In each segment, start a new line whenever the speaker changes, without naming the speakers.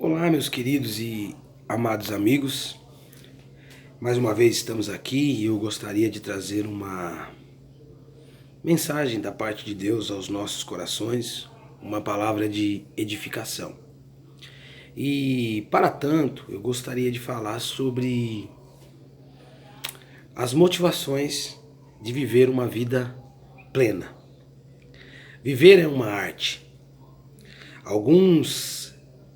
Olá, meus queridos e amados amigos. Mais uma vez estamos aqui e eu gostaria de trazer uma mensagem da parte de Deus aos nossos corações, uma palavra de edificação. E, para tanto, eu gostaria de falar sobre as motivações de viver uma vida plena. Viver é uma arte. Alguns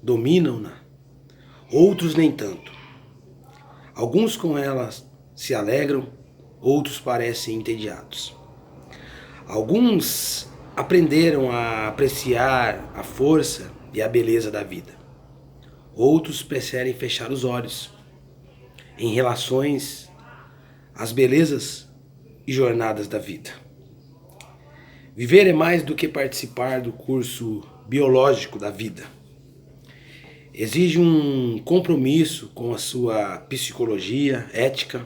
dominam-na, outros nem tanto. Alguns com elas se alegram, outros parecem entediados. Alguns aprenderam a apreciar a força e a beleza da vida. Outros preferem fechar os olhos em relações às belezas e jornadas da vida. Viver é mais do que participar do curso biológico da vida. Exige um compromisso com a sua psicologia, ética,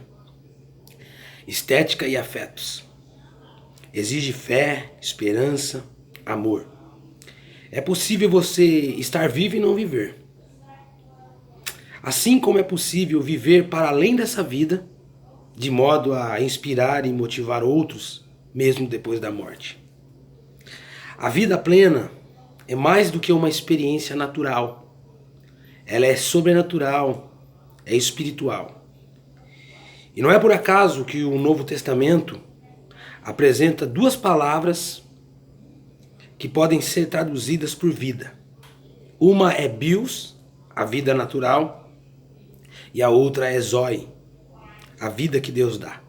estética e afetos. Exige fé, esperança, amor. É possível você estar vivo e não viver. Assim como é possível viver para além dessa vida, de modo a inspirar e motivar outros, mesmo depois da morte. A vida plena é mais do que uma experiência natural. Ela é sobrenatural, é espiritual. E não é por acaso que o Novo Testamento apresenta duas palavras que podem ser traduzidas por vida. Uma é bios, a vida natural, e a outra é zoe, a vida que Deus dá.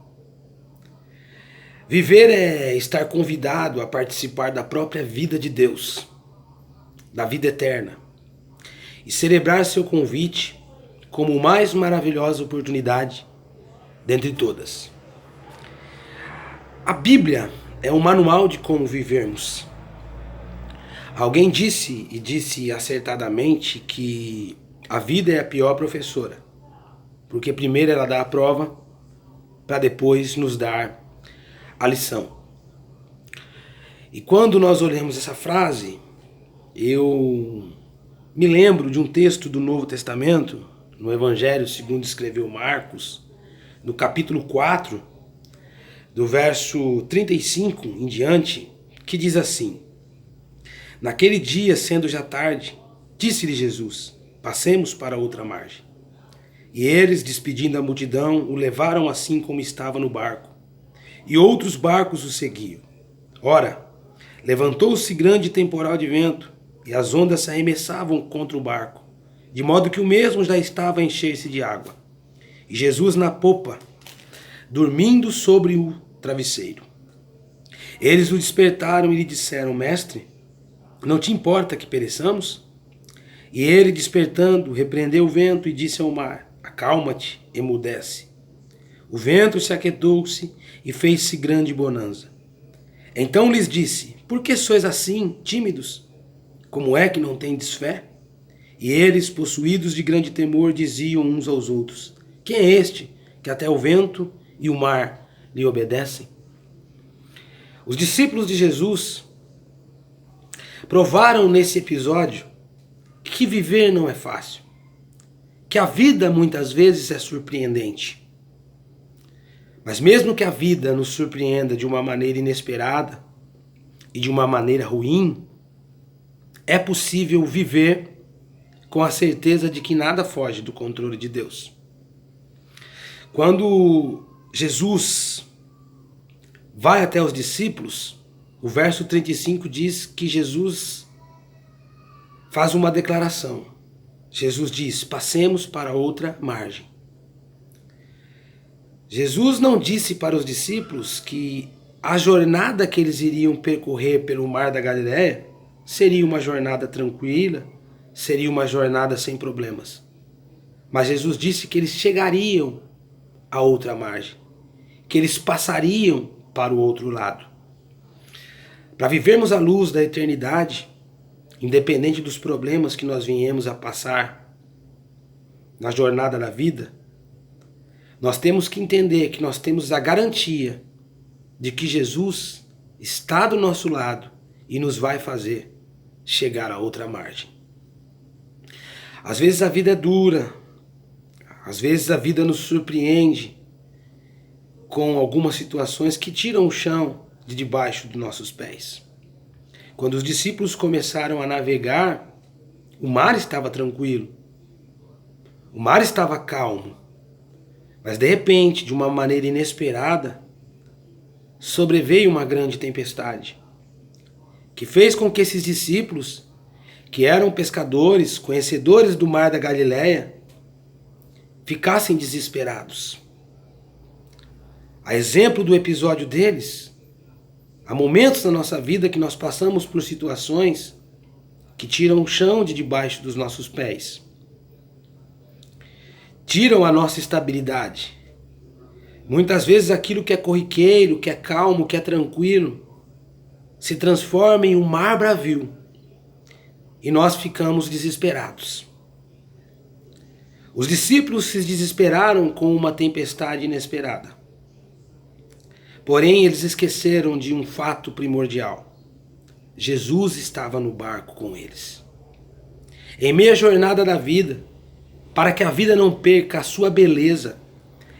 Viver é estar convidado a participar da própria vida de Deus, da vida eterna, e celebrar seu convite como a mais maravilhosa oportunidade dentre todas. A Bíblia é um manual de como vivermos. Alguém disse, e disse acertadamente, que a vida é a pior professora, porque primeiro ela dá a prova para depois nos dar a lição. E quando nós olhamos essa frase, eu me lembro de um texto do Novo Testamento, no Evangelho segundo escreveu Marcos, no capítulo 4, do verso 35 em diante, que diz assim: Naquele dia, sendo já tarde, disse-lhe Jesus: Passemos para outra margem. E eles, despedindo a multidão, o levaram assim como estava no barco. E outros barcos o seguiam. Ora, levantou-se grande temporal de vento, e as ondas se arremessavam contra o barco, de modo que o mesmo já estava a encher-se de água. E Jesus na popa, dormindo sobre o travesseiro. Eles o despertaram e lhe disseram: Mestre, não te importa que pereçamos? E ele, despertando, repreendeu o vento e disse ao mar: Acalma-te, emudece. O vento se aquietou-se e fez-se grande bonança. Então lhes disse: Por que sois assim, tímidos? Como é que não tendes fé? E eles, possuídos de grande temor, diziam uns aos outros: Quem é este que até o vento e o mar lhe obedecem? Os discípulos de Jesus provaram nesse episódio que viver não é fácil, que a vida muitas vezes é surpreendente. Mas mesmo que a vida nos surpreenda de uma maneira inesperada e de uma maneira ruim, é possível viver com a certeza de que nada foge do controle de Deus. Quando Jesus vai até os discípulos, o verso 35 diz que Jesus faz uma declaração. Jesus diz: Passemos para outra margem. Jesus não disse para os discípulos que a jornada que eles iriam percorrer pelo mar da Galileia seria uma jornada tranquila, seria uma jornada sem problemas. Mas Jesus disse que eles chegariam à outra margem, que eles passariam para o outro lado. Para vivermos à luz da eternidade, independente dos problemas que nós venhamos a passar na jornada da vida, nós temos que entender que nós temos a garantia de que Jesus está do nosso lado e nos vai fazer chegar a outra margem. Às vezes a vida é dura, às vezes a vida nos surpreende com algumas situações que tiram o chão de debaixo dos nossos pés. Quando os discípulos começaram a navegar, o mar estava tranquilo, o mar estava calmo, mas de repente, de uma maneira inesperada, sobreveio uma grande tempestade, que fez com que esses discípulos, que eram pescadores, conhecedores do mar da Galileia, ficassem desesperados. A exemplo do episódio deles, há momentos na nossa vida que nós passamos por situações que tiram o chão de debaixo dos nossos pés, tiram a nossa estabilidade. Muitas vezes aquilo que é corriqueiro, que é calmo, que é tranquilo, se transforma em um mar bravio e nós ficamos desesperados. Os discípulos se desesperaram com uma tempestade inesperada. Porém, eles esqueceram de um fato primordial. Jesus estava no barco com eles. Em meio à jornada da vida, para que a vida não perca a sua beleza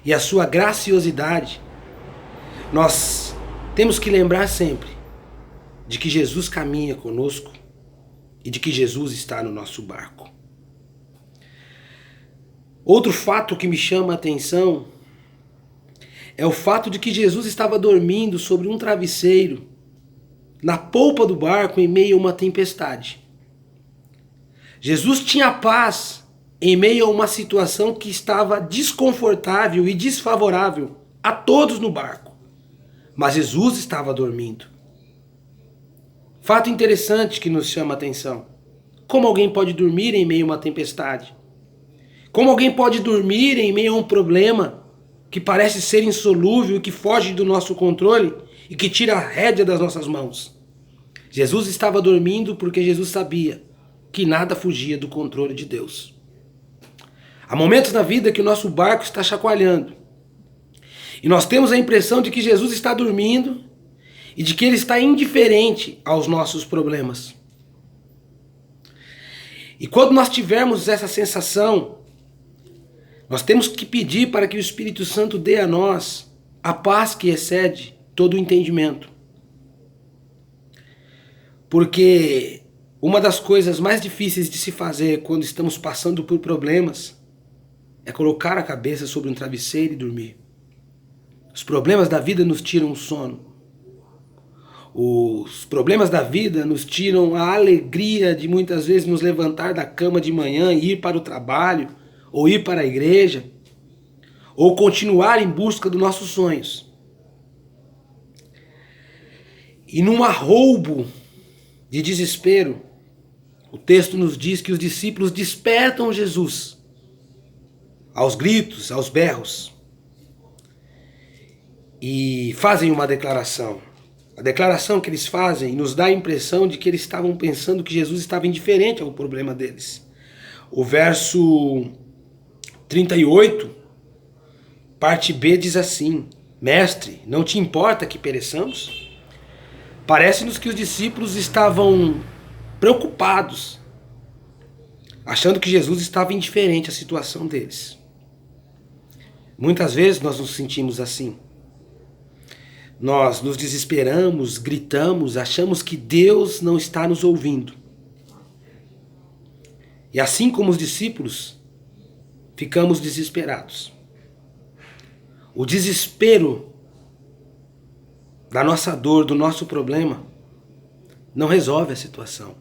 e a sua graciosidade, nós temos que lembrar sempre de que Jesus caminha conosco e de que Jesus está no nosso barco. Outro fato que me chama a atenção é o fato de que Jesus estava dormindo sobre um travesseiro na polpa do barco em meio a uma tempestade. Jesus tinha paz em meio a uma situação que estava desconfortável e desfavorável a todos no barco. Mas Jesus estava dormindo. Fato interessante que nos chama a atenção. Como alguém pode dormir em meio a uma tempestade? Como alguém pode dormir em meio a um problema que parece ser insolúvel e que foge do nosso controle e que tira a rédea das nossas mãos? Jesus estava dormindo porque Jesus sabia que nada fugia do controle de Deus. Há momentos na vida que o nosso barco está chacoalhando e nós temos a impressão de que Jesus está dormindo e de que Ele está indiferente aos nossos problemas. E quando nós tivermos essa sensação, nós temos que pedir para que o Espírito Santo dê a nós a paz que excede todo o entendimento. Porque uma das coisas mais difíceis de se fazer quando estamos passando por problemas é colocar a cabeça sobre um travesseiro e dormir. Os problemas da vida nos tiram o sono. Os problemas da vida nos tiram a alegria de muitas vezes nos levantar da cama de manhã e ir para o trabalho, ou ir para a igreja, ou continuar em busca dos nossos sonhos. E num arroubo de desespero, o texto nos diz que os discípulos despertam Jesus aos gritos, aos berros, e fazem uma declaração. A declaração que eles fazem nos dá a impressão de que eles estavam pensando que Jesus estava indiferente ao problema deles. O verso 38, parte B, diz assim: Mestre, não te importa que pereçamos? Parece-nos que os discípulos estavam preocupados, achando que Jesus estava indiferente à situação deles. Muitas vezes nós nos sentimos assim. Nós nos desesperamos, gritamos, achamos que Deus não está nos ouvindo. E assim como os discípulos, ficamos desesperados. O desespero da nossa dor, do nosso problema, não resolve a situação.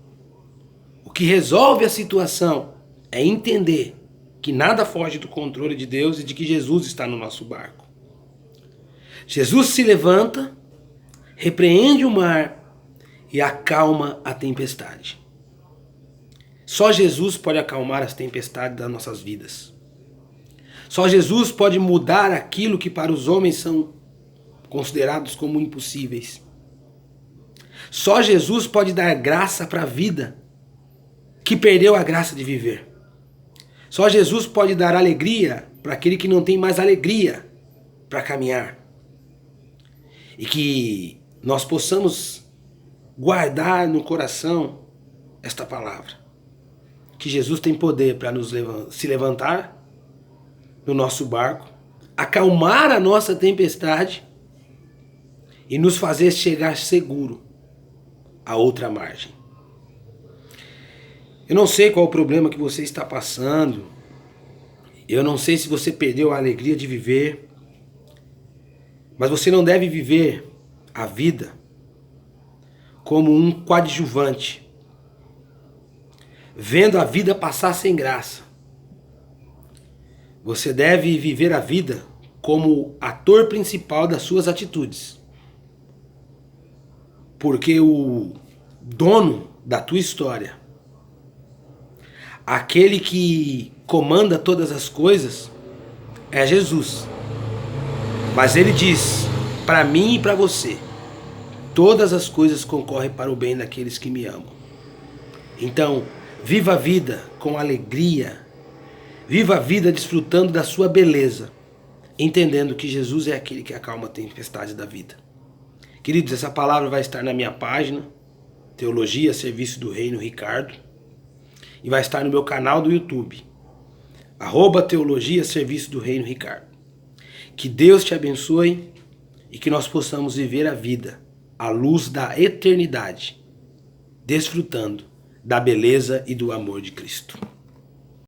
O que resolve a situação é entender que nada foge do controle de Deus e de que Jesus está no nosso barco. Jesus se levanta, repreende o mar e acalma a tempestade. Só Jesus pode acalmar as tempestades das nossas vidas. Só Jesus pode mudar aquilo que para os homens são considerados como impossíveis. Só Jesus pode dar graça para a vida que perdeu a graça de viver. Só Jesus pode dar alegria para aquele que não tem mais alegria para caminhar. E que nós possamos guardar no coração esta palavra. que Jesus tem poder para se levantar no nosso barco, acalmar a nossa tempestade e nos fazer chegar seguro à outra margem. Eu não sei qual o problema que você está passando, eu não sei se você perdeu a alegria de viver, mas você não deve viver a vida como um coadjuvante, vendo a vida passar sem graça. Você deve viver a vida como ator principal das suas atitudes. Porque o dono da tua história, aquele que comanda todas as coisas, é Jesus. Mas ele diz, para mim e para você, todas as coisas concorrem para o bem daqueles que me amam. Então, viva a vida com alegria, viva a vida desfrutando da sua beleza, entendendo que Jesus é aquele que acalma a tempestade da vida. Queridos, essa palavra vai estar na minha página, Teologia, Serviço do Reino Ricardo, e vai estar no meu canal do YouTube, @Teologia, Serviço do Reino Ricardo. Que Deus te abençoe e que nós possamos viver a vida à luz da eternidade, desfrutando da beleza e do amor de Cristo.